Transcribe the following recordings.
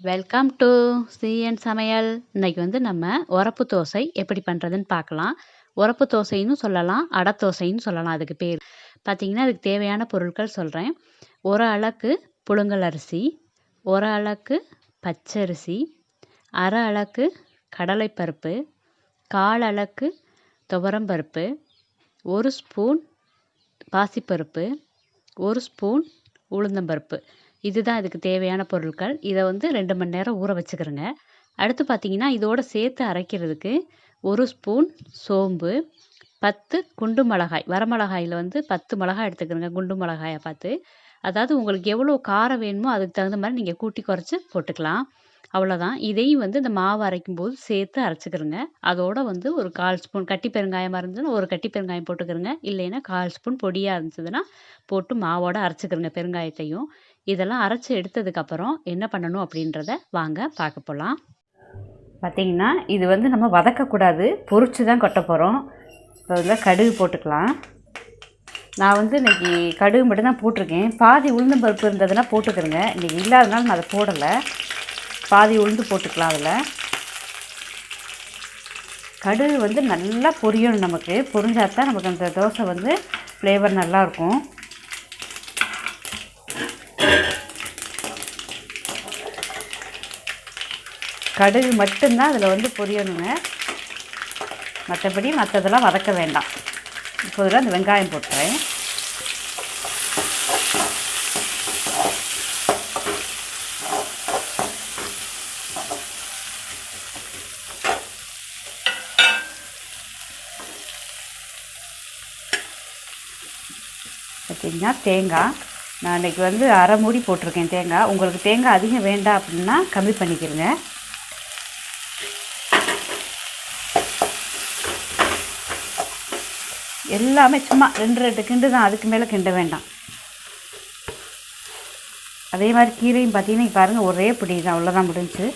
Welcome to cnsamayal. இன்னைக்கு வந்து நம்ம உரப்பு தோசை எப்படி பண்ணுறதுன்னு பார்க்கலாம். உரப்பு தோசைன்னு சொல்லலாம், அடை தோசைன்னு சொல்லலாம். அதுக்கு பேர் பார்த்தீங்கன்னா, அதுக்கு தேவையான பொருட்கள் சொல்கிறேன். ஒரு அளக்கு புழுங்கல் அரிசி, ஒரு அளக்கு பச்சரிசி, அரை அளக்கு கடலைப்பருப்பு, கால் அளக்கு துவரம்பருப்பு, ஒரு ஸ்பூன் பாசிப்பருப்பு, ஒரு ஸ்பூன் உளுந்தம்பருப்பு. இதுதான் இதுக்கு தேவையான பொருட்கள். இதை வந்து 2 மணி நேரம் ஊற வச்சுக்கிறேங்க. அடுத்து பார்த்தீங்கன்னா, இதோட சேர்த்து அரைக்கிறதுக்கு ஒரு ஸ்பூன் சோம்பு, 10 குண்டு மிளகாய், வரமிளகாயில் வந்து 10 மிளகாய் எடுத்துக்கிறேங்க, குண்டு மிளகாயை பார்த்து. அதாவது உங்களுக்கு எவ்வளோ காரம் வேணுமோ அதுக்கு தகுந்த மாதிரி நீங்கள் கூட்டி குறைச்சி போட்டுக்கலாம். அவ்வளோதான். இதையும் வந்து இந்த மாவு அரைக்கும்போது சேர்த்து அரைச்சிக்கிறேங்க. அதோட வந்து ஒரு 1/4 ஸ்பூன் கட்டி பெருங்காயமாக இருந்ததுன்னா ஒரு கட்டி பெருங்காயம் போட்டுக்கிறேங்க. இல்லைன்னா 1/4 ஸ்பூன் பொடியாக இருந்துச்சுன்னா போட்டு மாவோட அரைச்சிக்கிறேங்க, பெருங்காயத்தையும். இதெல்லாம் அரைச்சி எடுத்ததுக்கப்புறம் என்ன பண்ணணும் அப்படின்றத வாங்க பார்க்க போகலாம். பார்த்திங்கன்னா, இது வந்து நம்ம வதக்கக்கூடாது, பொரிச்சு தான் கொட்ட போகிறோம். அதில் கடுகு போட்டுக்கலாம். நான் வந்து இன்றைக்கி கடுகு மட்டும்தான் போட்டிருக்கேன். பாதி உளுந்தம் பருப்பு இருந்ததுன்னா போட்டுக்கிறேங்க. இன்றைக்கி இல்லாதனால நான் அதை போடலை. பாதி உளுந்து போட்டுக்கலாம். அதில் கடுகு வந்து நல்லா பொரியணும். நமக்கு பொரிஞ்சாதான் நமக்கு அந்த தோசை வந்து ஃப்ளேவர் நல்லாயிருக்கும். கடுகு மட்டும்தான் அதில் வந்து பொரியணுங்க. மற்றபடி மற்றதெல்லாம் வதக்க வேண்டாம். இப்போ இதில் அந்த வெங்காயம் போட்டுறேன். பார்த்திங்கன்னா, தேங்காய் நான் இன்றைக்கி வந்து அரை மூடி போட்டிருக்கேன் தேங்காய். உங்களுக்கு தேங்காய் அதிகம் வேண்டாம் அப்படின்னா கம்மி பண்ணிக்கிறேங்க. எல்லாமே சும்மா 2 கிண்டு தான், அதுக்கு மேலே கிண்ட வேண்டாம். அதே மாதிரி கீரையும் பார்த்தீங்கன்னா பாருங்கள், ஒரே பிடி தான், அவ்வளோதான் முடிஞ்சு.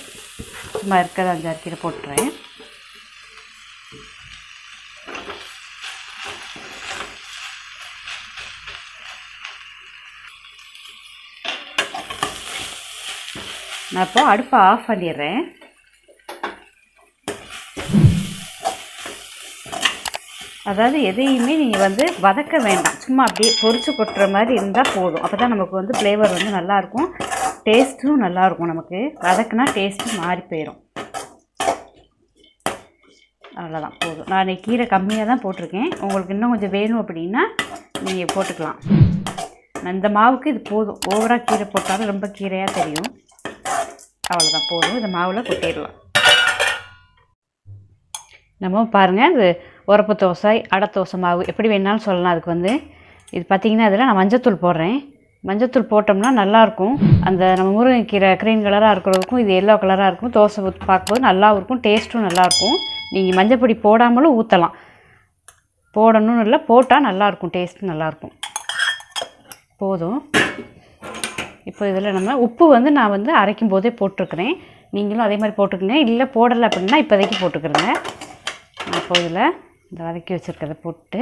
சும்மா இருக்கிறத 5-6 கீரை போட்டுறேன். நான் இப்போ அடுப்பை ஆஃப் பண்ணிடுறேன். அதாவது எதையுமே நீங்கள் வந்து வதக்க வேண்டாம், சும்மா அப்படியே பொரிச்சு கொட்டுற மாதிரி இருந்தால் போதும். அப்போ தான் நமக்கு வந்து ஃப்ளேவர் வந்து நல்லாயிருக்கும், டேஸ்ட்டும் நல்லாயிருக்கும். நமக்கு வதக்குனா டேஸ்ட்டு மாறி போயிடும். அவ்வளோதான், போதும். நான் இன்றைக்கி கீரை கம்மியாக தான் போட்டிருக்கேன். உங்களுக்கு இன்னும் கொஞ்சம் வேணும் அப்படின்னா நீங்கள் போட்டுக்கலாம். இந்த மாவுக்கு இது போதும். ஓவராக கீரை போட்டாலும் ரொம்ப கீரையாக தெரியும். அவ்வளோதான், போதும். இந்த மாவில் கொட்டிடலாம். நம்ம பாருங்கள், இது உரப்பு தோசை, அடை தோசை மாவு எப்படி வேணாலும் சொல்லலாம். அதுக்கு வந்து இது பார்த்திங்கன்னா, அதில் நான் மஞ்சத்தூள் போடுறேன். மஞ்சத்தூள் போட்டோம்னா நல்லாயிருக்கும். அந்த நம்ம முருங்கைக்கீரை க்ரீன் கலராக இருக்கிறதுக்கும் இது எல்லோ கலராக இருக்கும். தோசை ஊற்றி பார்க்கும்போது நல்லாவும் இருக்கும், டேஸ்ட்டும் நல்லாயிருக்கும். நீங்கள் மஞ்சப்பொடி போடாமலும் ஊற்றலாம், போடணும்னு இல்லை, போட்டால் நல்லாயிருக்கும், டேஸ்ட்டு நல்லாயிருக்கும். போதும். இப்போ இதில் நம்ம உப்பு வந்து நான் வந்து அரைக்கும் போதே போட்டிருக்கிறேன். நீங்களும் அதே மாதிரி போட்டுக்கோங்க. இல்லை போடலை அப்படின்னா இப்போதைக்கு போட்டுக்கிறேங்க. இப்போ இதில் இந்த வதக்கி வச்சுருக்கிறத போட்டு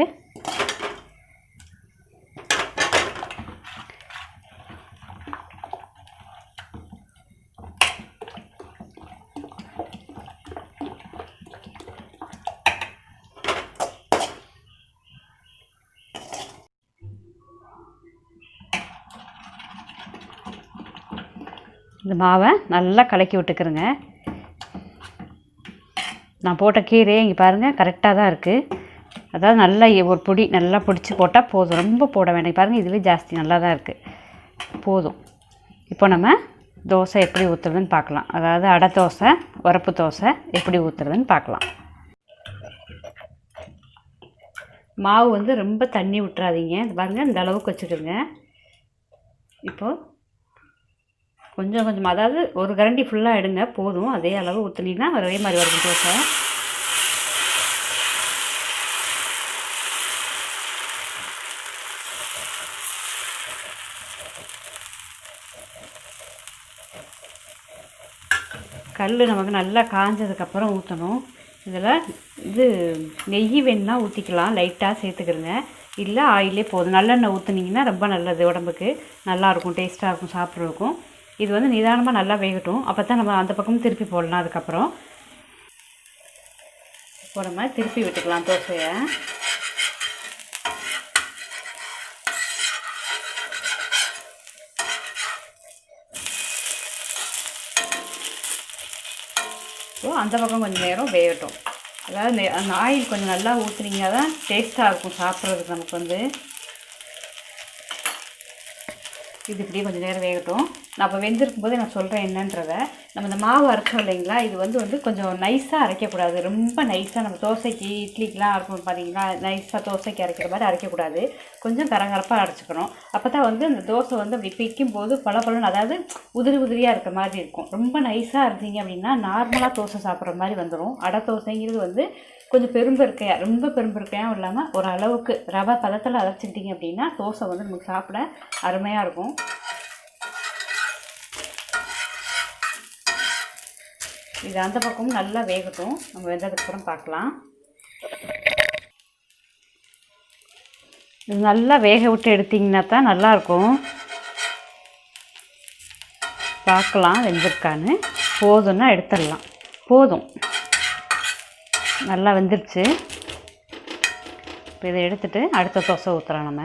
இந்த மாவை நல்லா கலக்கி விட்டுக்கிறேங்க. நான் போட்ட கீரை இங்கே பாருங்கள் கரெக்டாக தான் இருக்குது. அதாவது நல்லா ஒரு பொடி நல்லா பிடிச்சி போட்டால் போதும், ரொம்ப போட வேண்டாம். பாருங்கள், இதுவே ஜாஸ்தி நல்லா தான் இருக்குது, போதும். இப்போ நம்ம தோசை எப்படி ஊற்றுறதுன்னு பார்க்கலாம். அதாவது அடை தோசை, உரப்பு தோசை எப்படி ஊற்றுறதுன்னு பார்க்கலாம். மாவு வந்து ரொம்ப தண்ணி விட்டுறாதீங்க. இது பாருங்கள், இந்த அளவுக்கு வச்சுக்கிறோங்க. இப்போது கொஞ்சம் கொஞ்சமாக, அதாவது ஒரு கரண்டி ஃபுல்லாக எடுங்க, போதும். அதே அளவு ஊற்றுனீங்கன்னா ஒரே மாதிரி வரும் தோசை. கல் நமக்கு நல்லா காஞ்சதுக்கப்புறம் ஊற்றணும். இதில் இது நெய் வேணுன்னா ஊற்றிக்கலாம், லைட்டாக சேர்த்துக்கிறங்க. இல்லை ஆயிலே போதும். நல்லெண்ணெய் ஊற்றுனீங்கன்னா ரொம்ப நல்லது, உடம்புக்கு நல்லாயிருக்கும், டேஸ்ட்டாக இருக்கும், சாப்பிட்றதுக்கும். இது வந்து நிதானமாக நல்லா வேகட்டும். அப்போ தான் நம்ம அந்த பக்கமும் திருப்பி போடலாம். அதுக்கப்புறம் இப்போ நம்ம திருப்பி விட்டுக்கலாம் தோசையை. ஸோ அந்த பக்கம் கொஞ்சம் நேரம் வேகட்டும். அதாவது அந்த ஆயில் கொஞ்சம் நல்லா ஊற்றுனீங்கன்னா தான் டேஸ்ட்டாக இருக்கும் சாப்பிட்றதுக்கு. நமக்கு வந்து இது இப்படியே கொஞ்சம் நேரம் வேகட்டும். நான் இப்போ வெந்திருக்கும் போது நான் சொல்கிறேன் என்னன்றதை. நம்ம இந்த மாவு அரைச்சோம் இல்லைங்களா, இது வந்து கொஞ்சம் நைஸாக அரைக்கக்கூடாது. ரொம்ப நைஸாக நம்ம தோசைக்கு இட்லிக்கெலாம் அரைப்போம் பார்த்தீங்களா, நைஸாக தோசைக்கு அரைக்கிற மாதிரி அரைக்கக்கூடாது. கொஞ்சம் கரகரப்பாக அரைச்சிக்கணும். அப்போ தான் வந்து அந்த தோசை வந்து அப்படி பிக்கும் போது பலன்னு, அதாவது உதிரியாக இருக்க மாதிரி இருக்கும். ரொம்ப நைஸாக அரைச்சிங்க அப்படின்னா நார்மலாக தோசை சாப்பிட்ற மாதிரி வந்துடும். அடை தோசைங்கிறது வந்து கொஞ்சம் பெரும்பெருக்கையாக, ரொம்ப பெரும்பெருக்கையாகவும் இல்லாமல் ஒரு அளவுக்கு ரவை பதத்தில் அரைச்சிக்கிட்டிங்க அப்படின்னா தோசை வந்து நமக்கு சாப்பிட அருமையாக இருக்கும். இது அந்த பக்கமும் நல்லா வேகட்டும். நம்ம வெந்ததுக்கப்புறம் பார்க்கலாம். இது நல்லா வேக விட்டு எடுத்திங்கன்னா தான் நல்லாயிருக்கும். பார்க்கலாம் வெந்திருக்கான்னு. போதும்னா எடுத்துடலாம். போதும், நல்லா வெந்துருச்சு. இப்போ இதை எடுத்துகிட்டு அடுத்த தோசை ஊற்றுறோம் நம்ம.